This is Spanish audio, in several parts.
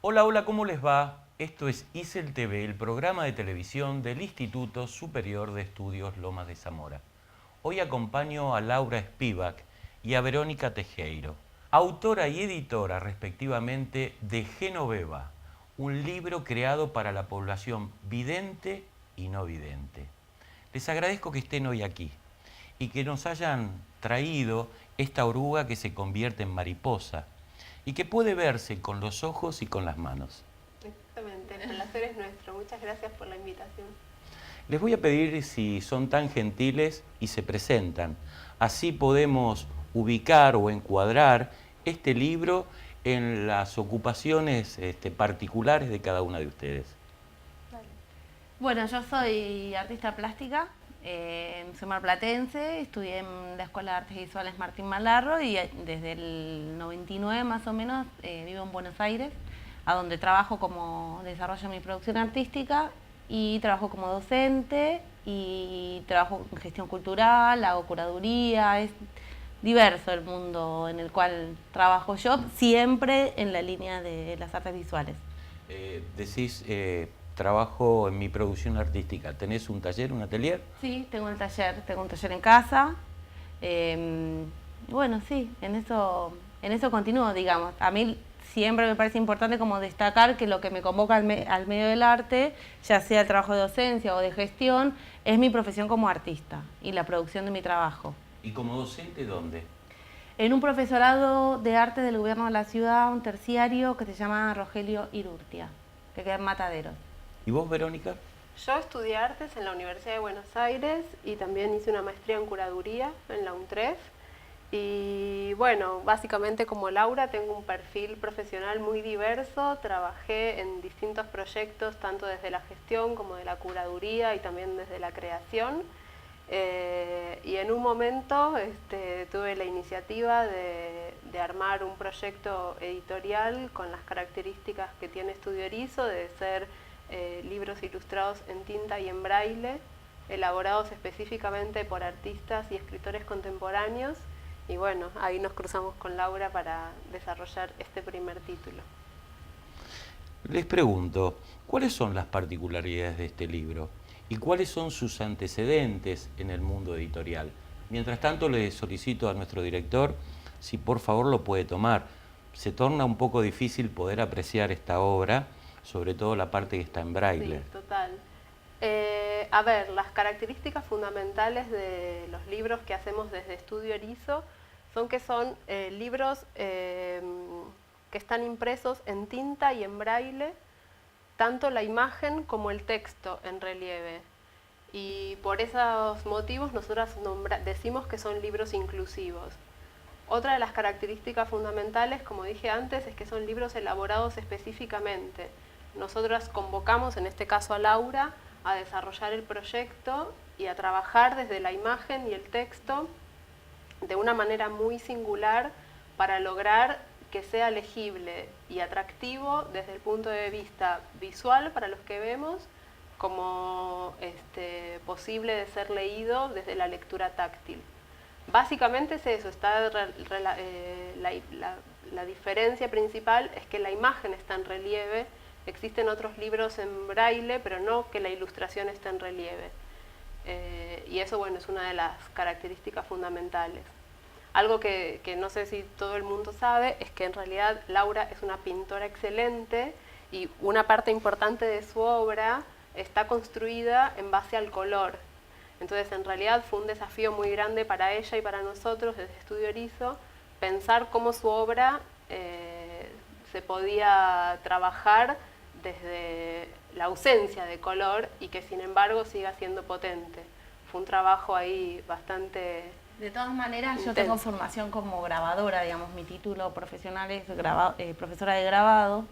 Hola, hola, ¿cómo les va? Esto es ISEL TV, el programa de televisión del Instituto Superior de Estudios Lomas de Zamora. Hoy acompaño a Laura Spivak y a Verónica Tejero, autora y editora respectivamente de Genoveva, un libro creado para la población vidente y no vidente. Les agradezco que estén hoy aquí y que nos hayan traído esta oruga que se convierte en mariposa y que puede verse con los ojos y con las manos. Exactamente, el placer es nuestro. Muchas gracias por la invitación. Les voy a pedir si son tan gentiles y se presentan. Así podemos ubicar o encuadrar este libro en las ocupaciones particulares de cada una de ustedes. Dale. Bueno, yo soy artista plástica, soy marplatense, estudié en la Escuela de Artes Visuales Martín Malarro y desde el 99 más o menos vivo en Buenos Aires, a donde trabajo como desarrollo mi producción artística y trabajo como docente y trabajo en gestión cultural, hago curaduría, es diverso el mundo en el cual trabajo yo, siempre en la línea de las artes visuales. Decís, trabajo en mi producción artística. ¿Tenés un taller, un atelier? Sí, tengo un taller en casa. Bueno, sí, en eso continúo, digamos. A mí siempre me parece importante como destacar que lo que me convoca al medio del arte, ya sea el trabajo de docencia o de gestión, es mi profesión como artista y la producción de mi trabajo. ¿Y como docente dónde? En un profesorado de arte del gobierno de la ciudad, un terciario que se llama Rogelio Irurtia, que queda en Mataderos. ¿Y vos, Verónica? Yo estudié artes en la Universidad de Buenos Aires y también hice una maestría en curaduría en la UNTREF. Y bueno, básicamente como Laura tengo un perfil profesional muy diverso, trabajé en distintos proyectos tanto desde la gestión como de la curaduría y también desde la creación. Y en un momento tuve la iniciativa de armar un proyecto editorial con las características que tiene Estudio Erizo, de ser libros ilustrados en tinta y en braille, elaborados específicamente por artistas y escritores contemporáneos. Y bueno, ahí nos cruzamos con Laura para desarrollar este primer título. Les pregunto, ¿cuáles son las particularidades de este libro? ¿Y cuáles son sus antecedentes en el mundo editorial? Mientras tanto, le solicito a nuestro director si por favor lo puede tomar. Se torna un poco difícil poder apreciar esta obra, sobre todo la parte que está en braille. Sí, total. A ver, las características fundamentales de los libros que hacemos desde Estudio Erizo son que son libros que están impresos en tinta y en braille, tanto la imagen como el texto en relieve. Y por esos motivos nosotras decimos que son libros inclusivos. Otra de las características fundamentales, como dije antes, es que son libros elaborados específicamente. Nosotras convocamos, en este caso a Laura, a desarrollar el proyecto y a trabajar desde la imagen y el texto de una manera muy singular para lograr que sea legible y atractivo desde el punto de vista visual para los que vemos, como posible de ser leído desde la lectura táctil. Básicamente es eso, la diferencia principal es que la imagen está en relieve. Existen otros libros en braille, pero no que la ilustración esté en relieve. Y eso, bueno, es una de las características fundamentales. Algo que no sé si todo el mundo sabe es que en realidad Laura es una pintora excelente y una parte importante de su obra está construida en base al color. Entonces, en realidad fue un desafío muy grande para ella y para nosotros desde Estudio Erizo pensar cómo su obra se podía trabajar desde la ausencia de color y que sin embargo siga siendo potente. Fue un trabajo ahí bastante... De todas maneras, intenso. Yo tengo formación como grabadora, digamos, mi título profesional es profesora de grabado,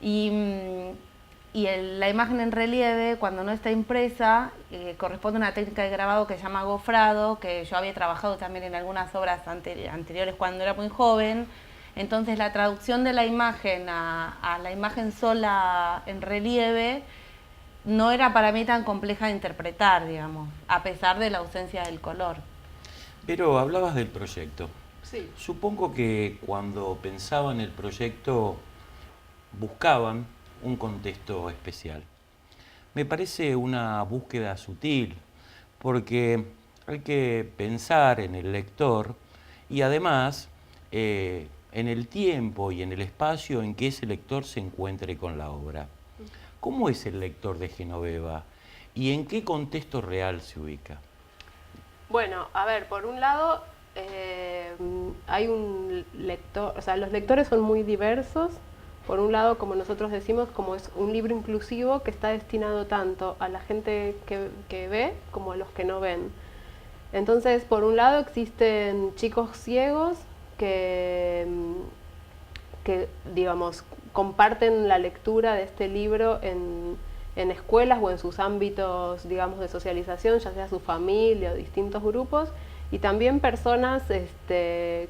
y la imagen en relieve, cuando no está impresa, corresponde a una técnica de grabado que se llama gofrado, que yo había trabajado también en algunas obras anteriores cuando era muy joven. Entonces la traducción de la imagen a la imagen sola en relieve no era para mí tan compleja de interpretar, digamos, a pesar de la ausencia del color. Pero hablabas del proyecto. Sí. Supongo que cuando pensaban el proyecto buscaban un contexto especial. Me parece una búsqueda sutil, porque hay que pensar en el lector y además en el tiempo y en el espacio en que ese lector se encuentre con la obra. ¿Cómo es el lector de Genoveva y en qué contexto real se ubica? Bueno, a ver, por un lado hay un lector, o sea, los lectores son muy diversos. Por un lado, como nosotros decimos, como es un libro inclusivo que está destinado tanto a la gente que ve como a los que no ven. Entonces, por un lado existen chicos ciegos que digamos, comparten la lectura de este libro en escuelas o en sus ámbitos, digamos, de socialización, ya sea su familia o distintos grupos, y también personas que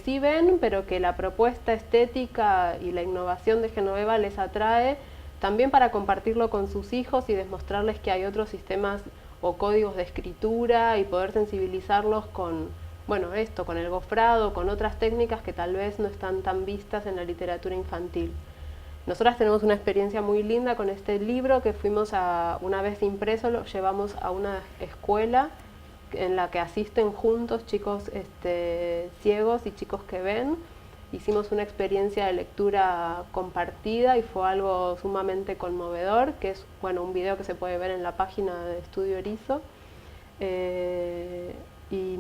sí ven, pero que la propuesta estética y la innovación de Genoveva les atrae, también para compartirlo con sus hijos y demostrarles que hay otros sistemas o códigos de escritura y poder sensibilizarlos con, bueno, con el gofrado, con otras técnicas que tal vez no están tan vistas en la literatura infantil. Nosotras tenemos una experiencia muy linda con este libro que fuimos una vez impreso, lo llevamos a una escuela en la que asisten juntos chicos ciegos y chicos que ven. Hicimos una experiencia de lectura compartida y fue algo sumamente conmovedor, que es, bueno, un video que se puede ver en la página de Estudio Erizo. Y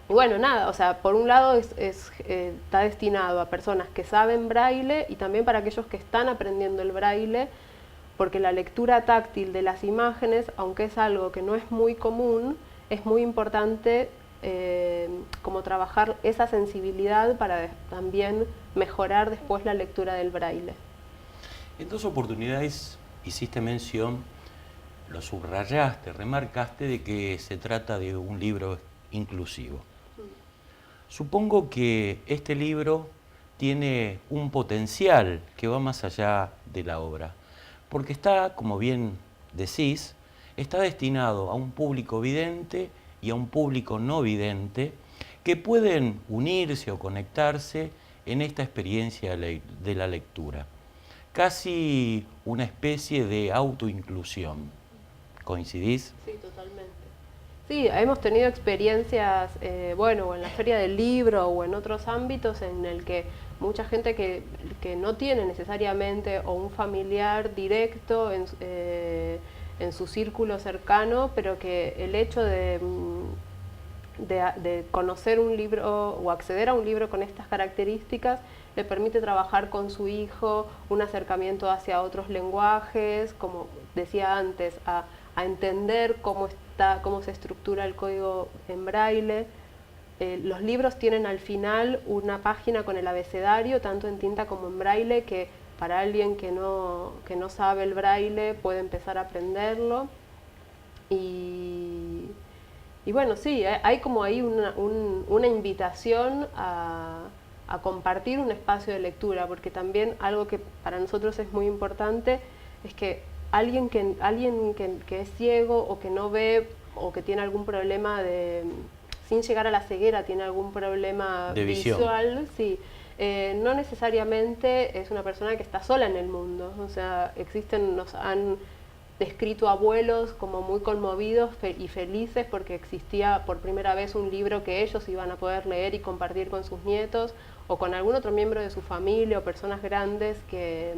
bueno, nada, o sea, por un lado está destinado a personas que saben braille y también para aquellos que están aprendiendo el braille, porque la lectura táctil de las imágenes, aunque es algo que no es muy común, es muy importante como trabajar esa sensibilidad para también mejorar después la lectura del braille. En dos oportunidades hiciste mención, lo subrayaste, remarcaste de que se trata de un libro inclusivo. Supongo que este libro tiene un potencial que va más allá de la obra, porque está, como bien decís, está destinado a un público vidente y a un público no vidente que pueden unirse o conectarse en esta experiencia de la lectura. Casi una especie de autoinclusión. ¿Coincidís? Sí, totalmente. Sí, hemos tenido experiencias, bueno, o en la Feria del Libro o en otros ámbitos en el que mucha gente que no tiene necesariamente o un familiar directo en su círculo cercano, pero que el hecho de conocer un libro o acceder a un libro con estas características le permite trabajar con su hijo, un acercamiento hacia otros lenguajes, como decía antes, a entender cómo se estructura el código en braille. Los libros tienen al final una página con el abecedario, tanto en tinta como en braille, que para alguien que no sabe el braille puede empezar a aprenderlo. Y bueno, sí, hay como ahí una invitación a compartir un espacio de lectura, porque también algo que para nosotros es muy importante es que que es ciego o que no ve o que tiene algún problema sin llegar a la ceguera, tiene algún problema de visión visual, sí, no necesariamente es una persona que está sola en el mundo. O sea, nos han descrito abuelos como muy conmovidos y felices porque existía por primera vez un libro que ellos iban a poder leer y compartir con sus nietos o con algún otro miembro de su familia o personas grandes que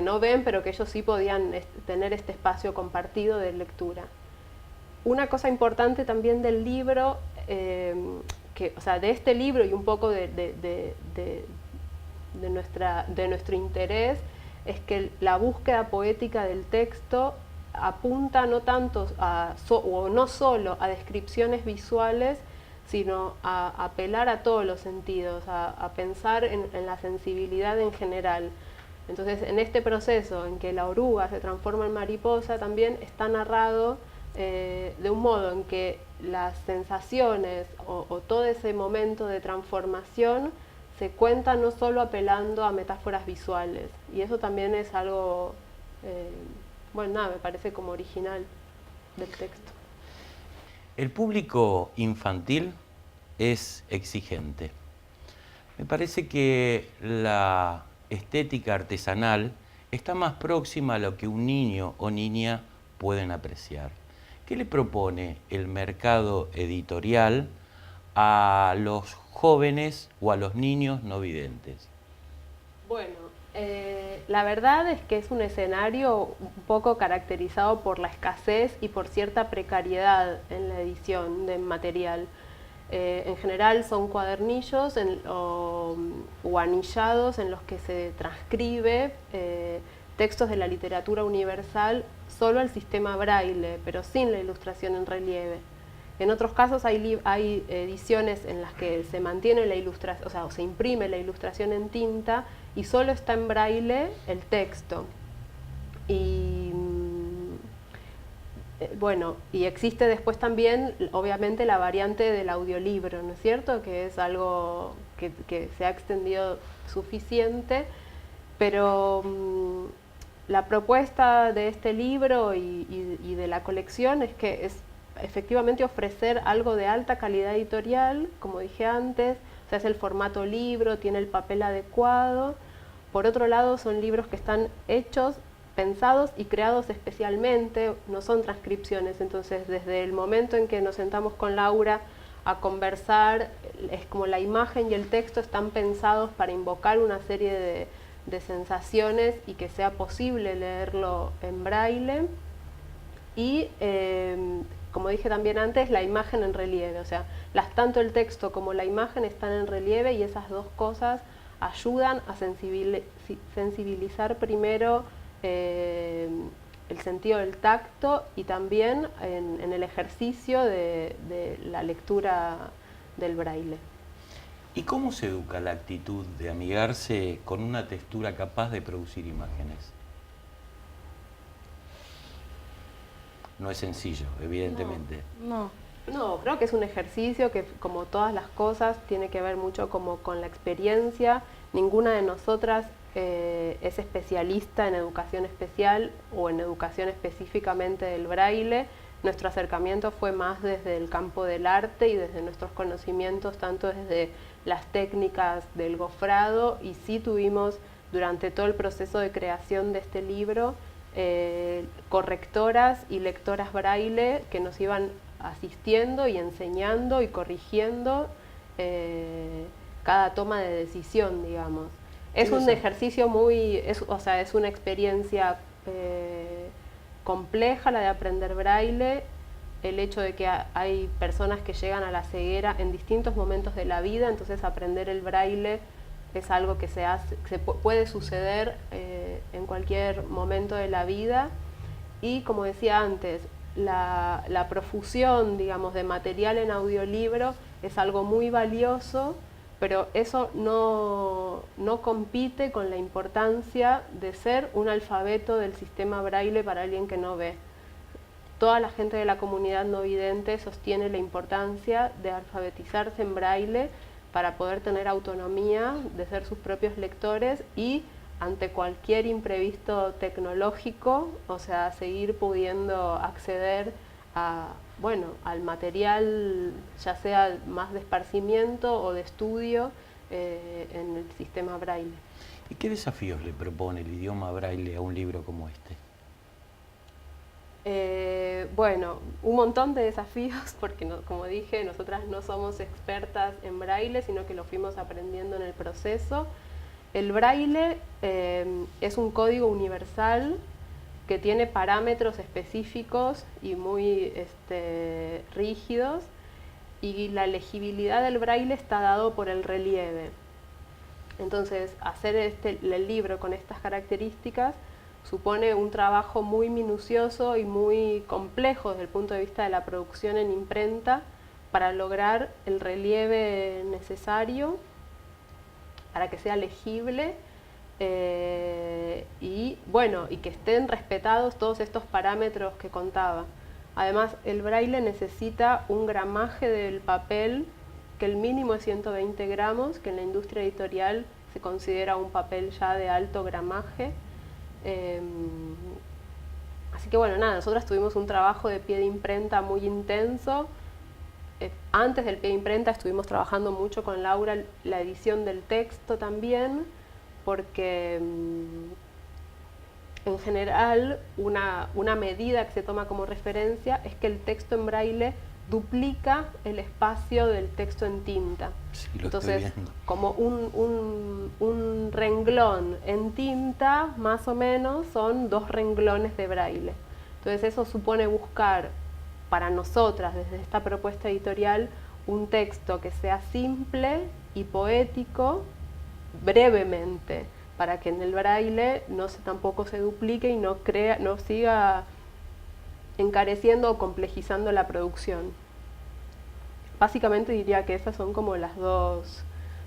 no ven, pero que ellos sí podían tener este espacio compartido de lectura. Una cosa importante también del libro, o sea, de este libro y un poco de nuestro interés, es que la búsqueda poética del texto apunta no tanto o no solo a descripciones visuales, sino a apelar a todos los sentidos, a pensar en la sensibilidad en general. Entonces, en este proceso en que la oruga se transforma en mariposa, también está narrado de un modo en que las sensaciones o todo ese momento de transformación se cuenta no solo apelando a metáforas visuales, y eso también es algo, me parece como original del texto. El público infantil es exigente. Me parece que la estética artesanal está más próxima a lo que un niño o niña pueden apreciar. ¿Qué le propone el mercado editorial a los jóvenes o a los niños no videntes? Bueno, la verdad es que es un escenario un poco caracterizado por la escasez y por cierta precariedad en la edición de material. En general son cuadernillos o anillados en los que se transcribe textos de la literatura universal solo al sistema braille, pero sin la ilustración en relieve. En otros casos hay ediciones en las que se mantiene la ilustración, o sea, se imprime la ilustración en tinta y solo está en braille el texto. Y y existe después también, obviamente, la variante del audiolibro, ¿no es cierto? Que es algo que se ha extendido suficiente, pero la propuesta de este libro y de la colección es que es efectivamente ofrecer algo de alta calidad editorial, como dije antes, o sea, es el formato libro, tiene el papel adecuado. Por otro lado, son libros que están hechos, pensados y creados especialmente, no son transcripciones. Entonces, desde el momento en que nos sentamos con Laura a conversar, es como la imagen y el texto están pensados para invocar una serie de sensaciones y que sea posible leerlo en braille. Y como dije también antes, la imagen en relieve, o sea, tanto el texto como la imagen están en relieve, y esas dos cosas ayudan a sensibilizar primero el sentido del tacto y también en el ejercicio de la lectura del braille. ¿Y cómo se educa la actitud de amigarse con una textura capaz de producir imágenes? No es sencillo, evidentemente. No, creo que es un ejercicio que, como todas las cosas, tiene que ver mucho como con la experiencia. Ninguna de nosotras es especialista en educación especial o en educación específicamente del braille. Nuestro acercamiento fue más desde el campo del arte y desde nuestros conocimientos, tanto desde las técnicas del gofrado, y sí tuvimos durante todo el proceso de creación de este libro correctoras y lectoras braille que nos iban asistiendo y enseñando y corrigiendo cada toma de decisión, digamos. Es un ejercicio es una experiencia compleja la de aprender braille. El hecho de que hay personas que llegan a la ceguera en distintos momentos de la vida, entonces aprender el braille es algo que puede suceder en cualquier momento de la vida. Y como decía antes, la profusión, digamos, de material en audiolibro es algo muy valioso, pero eso no compite con la importancia de ser un alfabeto del sistema braille para alguien que no ve. Toda la gente de la comunidad no vidente sostiene la importancia de alfabetizarse en braille para poder tener autonomía, de ser sus propios lectores y ante cualquier imprevisto tecnológico, o sea, seguir pudiendo acceder a, bueno, al material, ya sea más de esparcimiento o de estudio en el sistema Braille. ¿Y qué desafíos le propone el idioma Braille a un libro como este? Bueno, un montón de desafíos, porque como dije, nosotras no somos expertas en Braille, sino que lo fuimos aprendiendo en el proceso. El Braille es un código universal que tiene parámetros específicos y muy rígidos, y la legibilidad del Braille está dado por el relieve. Entonces, hacer el libro con estas características supone un trabajo muy minucioso y muy complejo desde el punto de vista de la producción en imprenta para lograr el relieve necesario para que sea legible y bueno, y que estén respetados todos estos parámetros que contaba. Además, el Braille necesita un gramaje del papel que el mínimo es 120 gramos, que en la industria editorial se considera un papel ya de alto gramaje. Así que bueno, nada, nosotros tuvimos un trabajo de pie de imprenta muy intenso. Antes del pie de imprenta estuvimos trabajando mucho con Laura la edición del texto también, porque en general una medida que se toma como referencia es que el texto en Braille duplica el espacio del texto en tinta. Sí, lo Entonces, estoy viendo. como un renglón en tinta, más o menos, son 2 renglones de Braille. Entonces eso supone buscar, para nosotras, desde esta propuesta editorial, un texto que sea simple y poético, brevemente, para que en el Braille tampoco se duplique y no siga encareciendo o complejizando la producción. Básicamente diría que esas son como las dos,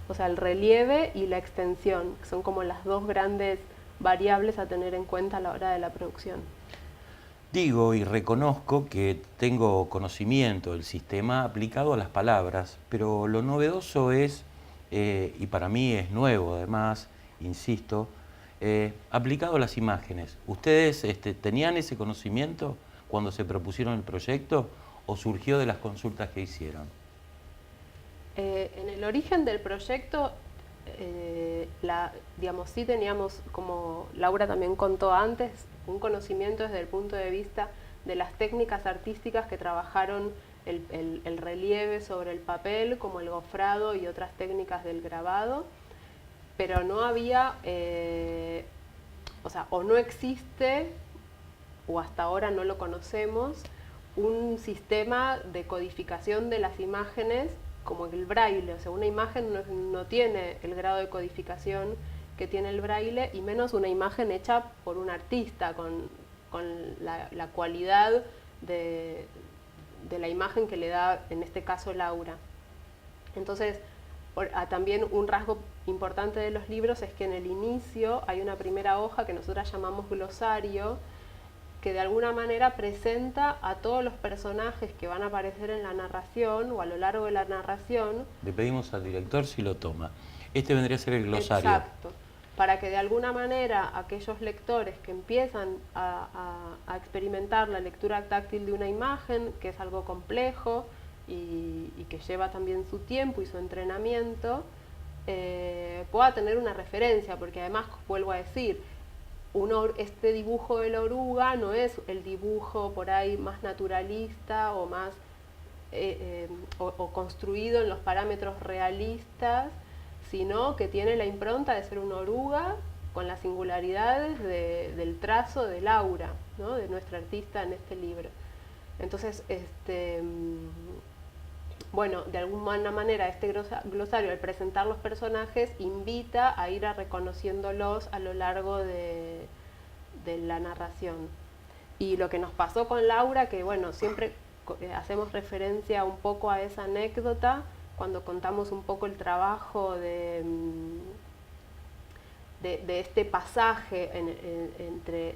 o sea, el relieve y la extensión, que son como las dos grandes variables a tener en cuenta a la hora de la producción. Digo y reconozco que tengo conocimiento del sistema aplicado a las palabras, pero lo novedoso es, y para mí es nuevo además, insisto, aplicado a las imágenes. ¿Ustedes tenían ese conocimiento cuando se propusieron el proyecto o surgió de las consultas que hicieron? En el origen del proyecto, digamos, sí teníamos, como Laura también contó antes, un conocimiento desde el punto de vista de las técnicas artísticas que trabajaron el relieve sobre el papel, como el gofrado y otras técnicas del grabado, pero no había, o sea, o no existe, o hasta ahora no lo conocemos, un sistema de codificación de las imágenes como el Braille. O sea, una imagen no tiene el grado de codificación que tiene el Braille, y menos una imagen hecha por un artista, con la cualidad de la imagen que le da, en este caso, Laura. Entonces, también un rasgo importante de los libros es que en el inicio hay una primera hoja que nosotras llamamos glosario, que de alguna manera presenta a todos los personajes que van a aparecer en la narración o a lo largo de la narración. Le pedimos al director si lo toma. Este vendría a ser el glosario. Exacto. Para que de alguna manera aquellos lectores que empiezan a experimentar la lectura táctil de una imagen, que es algo complejo y que lleva también su tiempo y su entrenamiento, pueda tener una referencia, porque además, vuelvo a decir, este dibujo de la oruga no es el dibujo por ahí más naturalista o más o construido en los parámetros realistas, sino que tiene la impronta de ser una oruga con las singularidades del trazo de Laura, ¿no?, de nuestra artista en este libro. Entonces, bueno, de alguna manera este glosario, al presentar los personajes, invita a ir reconociéndolos a lo largo de la narración. Y lo que nos pasó con Laura, que bueno, siempre hacemos referencia un poco a esa anécdota cuando contamos un poco el trabajo de este pasaje entre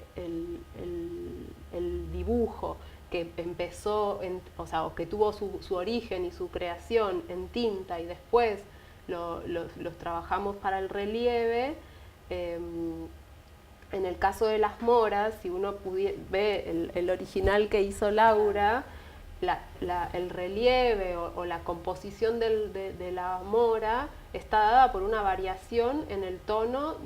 el dibujo que empezó, o sea, o que tuvo su origen y su creación en tinta, y después los trabajamos para el relieve. En el caso de las moras, si uno ve el original que hizo Laura, el relieve o la composición de la mora está dada por una variación en el tono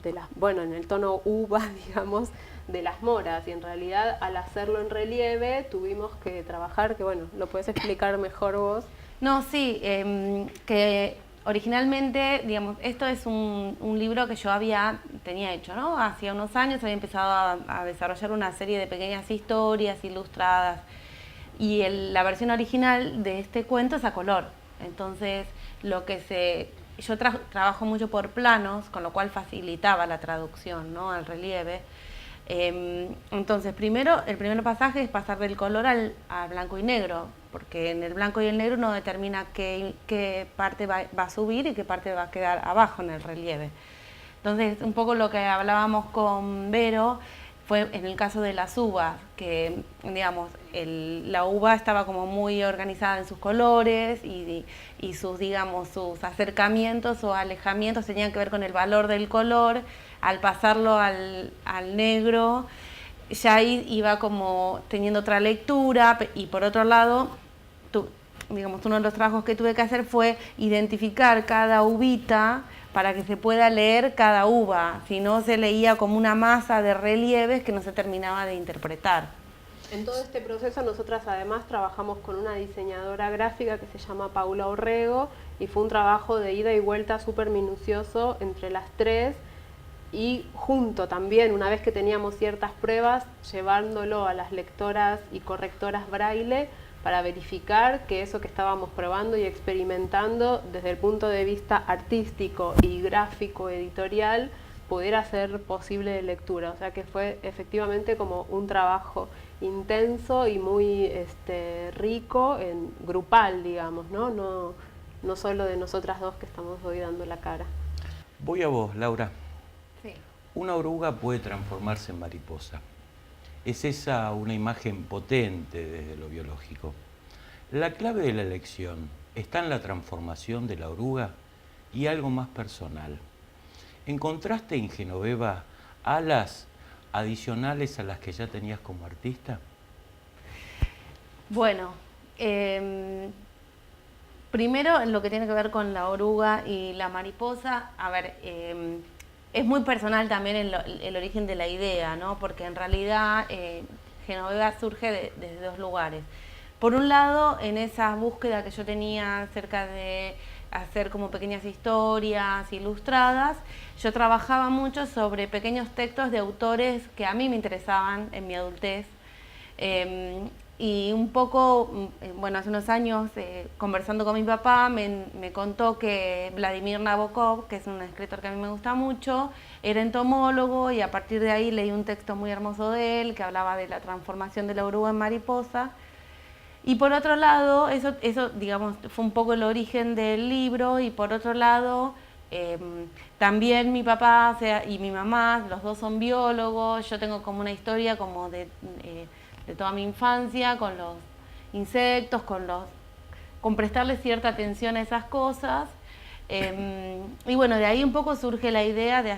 en el tono uva, digamos, de las moras, y en realidad al hacerlo en relieve tuvimos que trabajar, que bueno, lo puedes explicar mejor vos. No, sí, que originalmente, digamos, esto es un libro que yo tenía hecho, ¿no? Hacía unos años había empezado a desarrollar una serie de pequeñas historias ilustradas, y la versión original de este cuento es a color. Entonces, yo trabajo mucho por planos, con lo cual facilitaba la traducción, ¿no?, al relieve. Entonces, el primer pasaje es pasar del color al blanco y negro, porque en el blanco y el negro uno determina qué parte va a subir y qué parte va a quedar abajo en el relieve. Entonces, un poco lo que hablábamos con Vero fue en el caso de las uvas, que digamos, la uva estaba como muy organizada en sus colores y sus, digamos, sus acercamientos o alejamientos tenían que ver con el valor del color. Al pasarlo al negro, ya ahí iba como teniendo otra lectura, y por otro lado, digamos, uno de los trabajos que tuve que hacer fue identificar cada uvita para que se pueda leer cada uva, si no se leía como una masa de relieves que no se terminaba de interpretar. En todo este proceso nosotras además trabajamos con una diseñadora gráfica que se llama Paula Orrego, y fue un trabajo de ida y vuelta súper minucioso entre las tres, y junto también, una vez que teníamos ciertas pruebas, llevándolo a las lectoras y correctoras braille para verificar que eso que estábamos probando y experimentando desde el punto de vista artístico y gráfico editorial pudiera ser posible de lectura. O sea que fue efectivamente como un trabajo intenso y muy rico, grupal, digamos, ¿no? No solo de nosotras dos que estamos hoy dando la cara. Voy a vos, Laura. Sí. Una oruga puede transformarse en mariposa. Es esa una imagen potente desde lo biológico. La clave de la elección está en la transformación de la oruga y algo más personal. ¿Encontraste en Genoveva alas adicionales a las que ya tenías como artista? Bueno, primero en lo que tiene que ver con la oruga y la mariposa, a ver, es muy personal también el origen de la idea, ¿no? Porque en realidad Genoveva surge desde dos lugares. Por un lado, en esa búsqueda que yo tenía acerca de hacer como pequeñas historias ilustradas, yo trabajaba mucho sobre pequeños textos de autores que a mí me interesaban en mi adultez. Y un poco, bueno, hace unos años, conversando con mi papá, me contó que Vladimir Nabokov, que es un escritor que a mí me gusta mucho, era entomólogo, y a partir de ahí leí un texto muy hermoso de él que hablaba de la transformación de la oruga en mariposa. Y por otro lado, eso digamos, fue un poco el origen del libro, y por otro lado, también mi papá y mi mamá, los dos son biólogos. Yo tengo como una historia como de toda mi infancia con los insectos, con prestarle cierta atención a esas cosas. Y bueno, de ahí un poco surge la idea de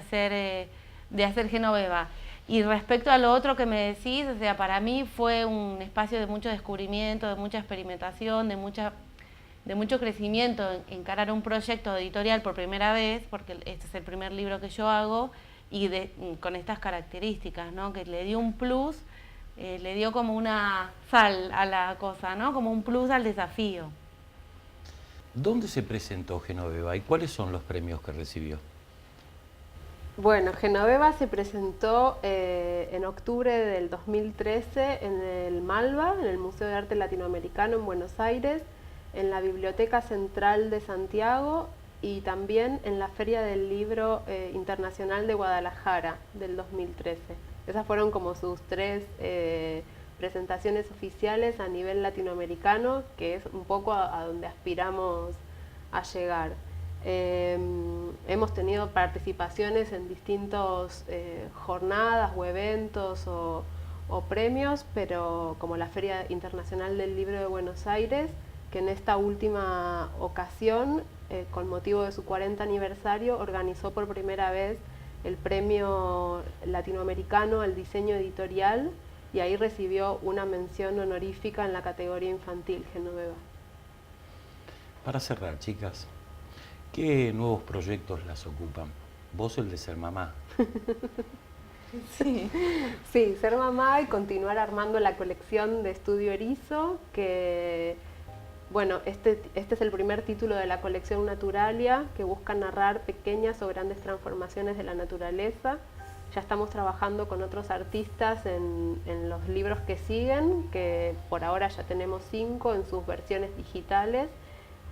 hacer Genoveva. Y respecto a lo otro que me decís, o sea, para mí fue un espacio de mucho descubrimiento, de mucha experimentación, de mucho crecimiento, encarar un proyecto editorial por primera vez, porque este es el primer libro que yo hago, y con estas características, ¿no? Que le dio un plus, le dio como una sal a la cosa, ¿no? Como un plus al desafío. ¿Dónde se presentó Genoveva y cuáles son los premios que recibió? Bueno, Genoveva se presentó en octubre del 2013 en el Malva, en el Museo de Arte Latinoamericano en Buenos Aires, en la Biblioteca Central de Santiago y también en la Feria del Libro Internacional de Guadalajara del 2013. Esas fueron como sus tres presentaciones oficiales a nivel latinoamericano, que es un poco a donde aspiramos a llegar. Hemos tenido participaciones en distintos jornadas o eventos o premios, pero como la Feria Internacional del Libro de Buenos Aires, que en esta última ocasión con motivo de su 40 aniversario, organizó por primera vez el premio latinoamericano al diseño editorial y ahí recibió una mención honorífica en la categoría infantil, Genoveva. Para cerrar, chicas, ¿qué nuevos proyectos las ocupan? Vos el de ser mamá. Sí, ser mamá y continuar armando la colección de Estudio Erizo, que bueno, este es el primer título de la colección Naturalia, que busca narrar pequeñas o grandes transformaciones de la naturaleza. Ya estamos trabajando con otros artistas en los libros que siguen, que por ahora ya tenemos 5 en sus versiones digitales.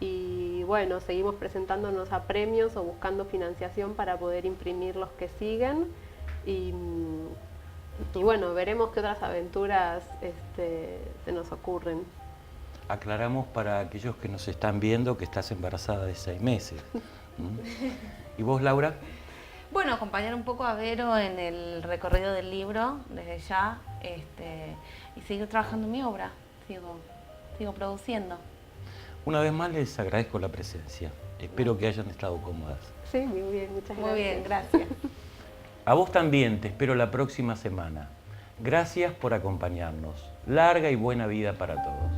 Y bueno, seguimos presentándonos a premios o buscando financiación para poder imprimir los que siguen. Y bueno, veremos qué otras aventuras se nos ocurren. Aclaramos para aquellos que nos están viendo que estás embarazada de 6 meses. ¿Y vos, Laura? Bueno, acompañar un poco a Vero en el recorrido del libro desde ya y seguir trabajando en mi obra. Sigo produciendo. Una vez más les agradezco la presencia. Espero que hayan estado cómodas. Sí, muy bien, muchas gracias. Muy bien, gracias. A vos también, te espero la próxima semana. Gracias por acompañarnos. Larga y buena vida para todos.